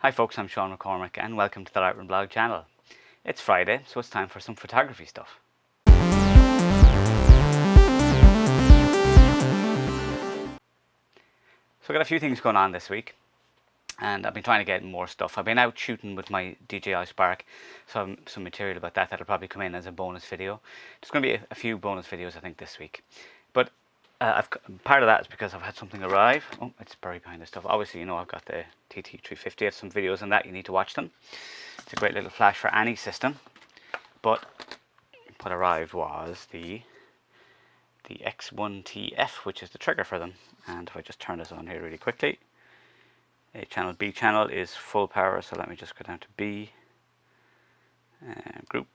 Hi folks, I'm Sean McCormick and welcome to the Lightroom blog channel. It's Friday, so it's time for some photography stuff. So I've got a few things going on this week and I've been trying to get more stuff. I've been out shooting with my DJI Spark, so some material about that'll probably come in as a bonus video. There's going to be a few bonus videos I think this week. But part of that is because I've had something arrive. Oh, it's buried behind the stuff. Obviously, you know, I've got the TT350. I have some videos on that. You need to watch them. It's a great little flash for any system. But what arrived was the X1TF, which is the trigger for them. And if I just turn this on here really quickly, A channel, B channel is full power. So let me just go down to B group,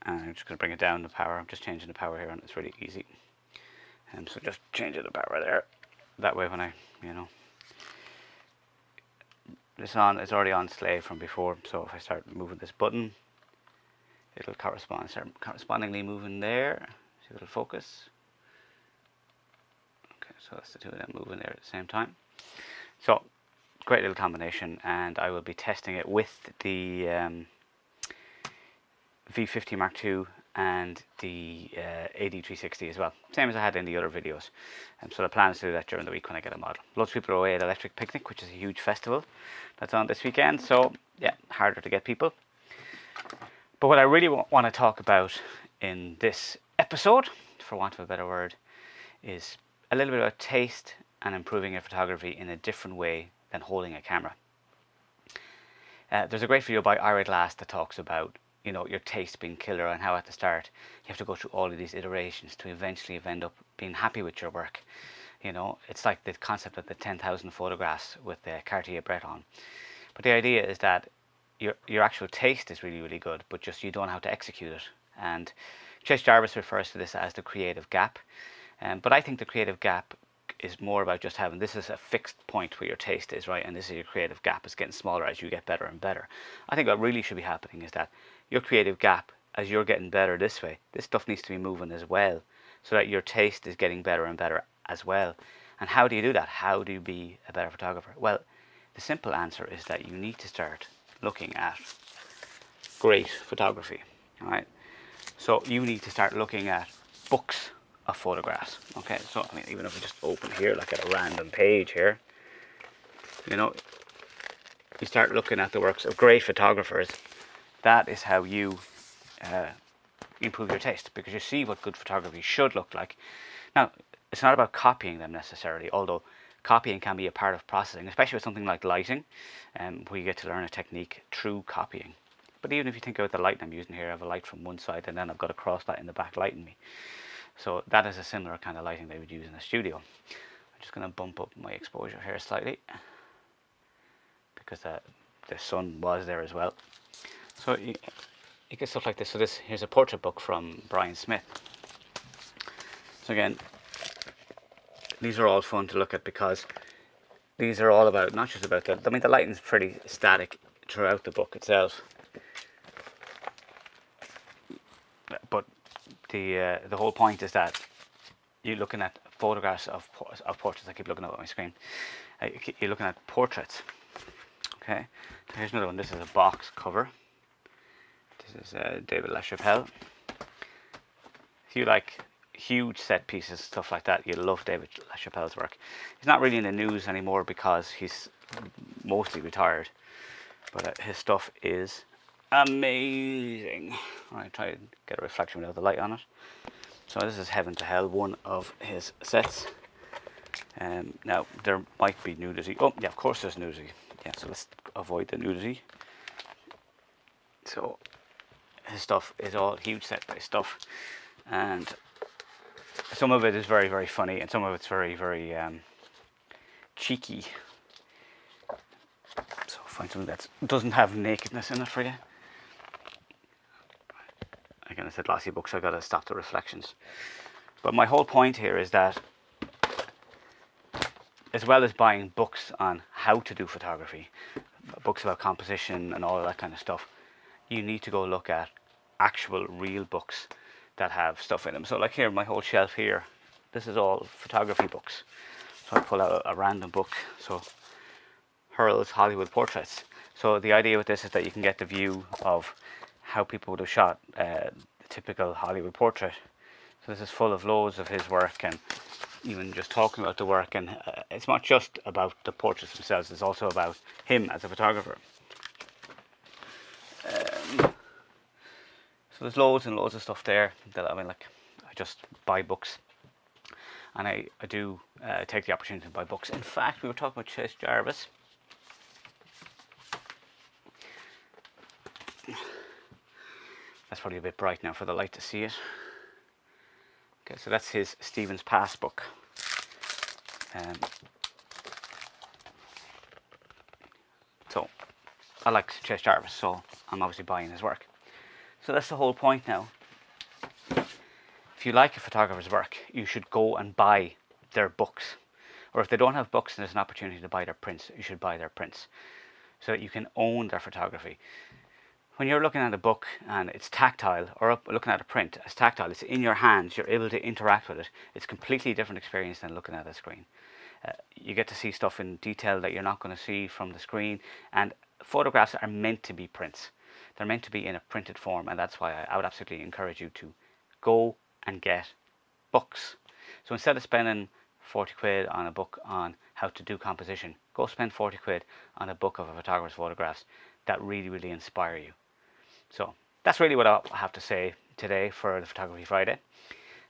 and I'm just going to bring it down the power. I'm just changing the power here, and it's really easy. So just changing the power there. That way, when it's already on slave from before. So if I start moving this button, it'll start correspondingly moving there. See if it'll focus. Okay, so that's the two of them moving there at the same time. So great little combination, and I will be testing it with the V50 Mark II and the AD360 as well, same as I had in the other videos. So the plan is to do that during the week when I get a model. Lots of people are away at Electric Picnic, which is a huge festival that's on this weekend, so yeah, harder to get people. But what I really want to talk about in this episode, for want of a better word, is a little bit about taste and improving your photography in a different way than holding a camera. There's a great video by Ira Glass that talks about, you know, your taste being killer and how at the start you have to go through all of these iterations to eventually end up being happy with your work. You know, it's like the concept of the 10,000 photographs with the Cartier-Breton. But the idea is that your actual taste is really, really good, but just you don't know how to execute it. And Chase Jarvis refers to this as the creative gap. But I think the creative gap is more about just having, this is a fixed point where your taste is, right? And this is your creative gap. It's getting smaller as you get better and better. I think what really should be happening is that your creative gap, as you're getting better this way, this stuff needs to be moving as well, so that your taste is getting better and better as well. And how do you do that? How do you be a better photographer? Well, the simple answer is that you need to start looking at great photography. All right. So you need to start looking at books of photographs. Okay. So I mean, even if we just open here, like at a random page here, you know, you start looking at the works of great photographers. That is how you improve your taste, because you see what good photography should look like. Now, it's not about copying them necessarily, although copying can be a part of processing, especially with something like lighting, where you get to learn a technique through copying. But even if you think about the light I'm using here, I have a light from one side and then I've got a cross light in the back lighting me. So that is a similar kind of lighting they would use in a studio. I'm just going to bump up my exposure here slightly, because the sun was there as well. So you get stuff like this. So here's a portrait book from Brian Smith. So again, these are all fun to look at, because these are all about, not just about the lighting's pretty static throughout the book itself, but the whole point is that you're looking at photographs of portraits. I keep looking up at my screen. You're looking at portraits. Okay, so here's another one. This is a box cover. This is David LaChapelle. If you like huge set pieces, stuff like that, you'll love David LaChapelle's work. He's not really in the news anymore because he's mostly retired, but his stuff is amazing. Alright, try to get a reflection without the light on it. So this is Heaven to Hell, one of his sets. Now there might be nudity. Oh yeah, of course there's nudity. Yeah, so let's avoid the nudity. So his stuff is all huge set based stuff, and some of it is very, very funny, and some of it's very, very cheeky. So find something that doesn't have nakedness in it for you. Again, I said glossy books, so I've got to stop the reflections. But my whole point here is that, as well as buying books on how to do photography, books about composition and all of that kind of stuff, you need to go look at actual real books that have stuff in them. So like here, my whole shelf here, this is all photography books. So I pull out a random book. So Hurl's Hollywood Portraits. So the idea with this is that you can get the view of how people would have shot the typical Hollywood portrait. So this is full of loads of his work, and even just talking about the work, and it's not just about the portraits themselves, it's also about him as a photographer. So there's loads and loads of stuff there that I just buy books, and I do take the opportunity to buy books. In fact, we were talking about Chase Jarvis. That's probably a bit bright now for the light to see it. Okay, so that's his Stephen's Pass book. So I like Chase Jarvis, so I'm obviously buying his work. So that's the whole point now. If you like a photographer's work, you should go and buy their books. Or if they don't have books and there's an opportunity to buy their prints, you should buy their prints, so that you can own their photography. When you're looking at a book and it's tactile, or looking at a print as tactile, it's in your hands, you're able to interact with it. It's a completely different experience than looking at a screen. You get to see stuff in detail that you're not going to see from the screen, and photographs are meant to be prints. They're meant to be in a printed form, and that's why I would absolutely encourage you to go and get books. So instead of spending 40 quid on a book on how to do composition, go spend 40 quid on a book of a photographer's photographs that really inspire you. So that's really what I have to say today for the Photography Friday.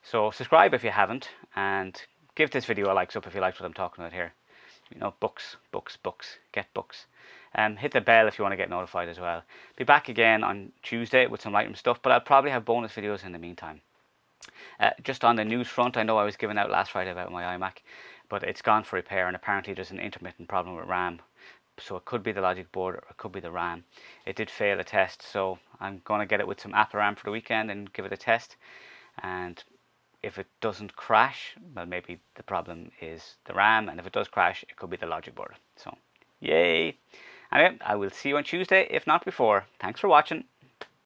So subscribe if you haven't, and give this video a likes up if you liked what I'm talking about here. You know, books, get books. Hit the bell if you want to get notified as well. Be back again on Tuesday with some Lightroom stuff, but I'll probably have bonus videos in the meantime. Just on the news front, I know I was giving out last Friday about my iMac, but it's gone for repair, and apparently there's an intermittent problem with RAM. So it could be the logic board, or it could be the RAM. It did fail a test, so I'm going to get it with some Apple RAM for the weekend and give it a test. And if it doesn't crash, well, maybe the problem is the RAM, and if it does crash, it could be the logic board. So, yay! Anyway, I will see you on Tuesday, if not before. Thanks for watching.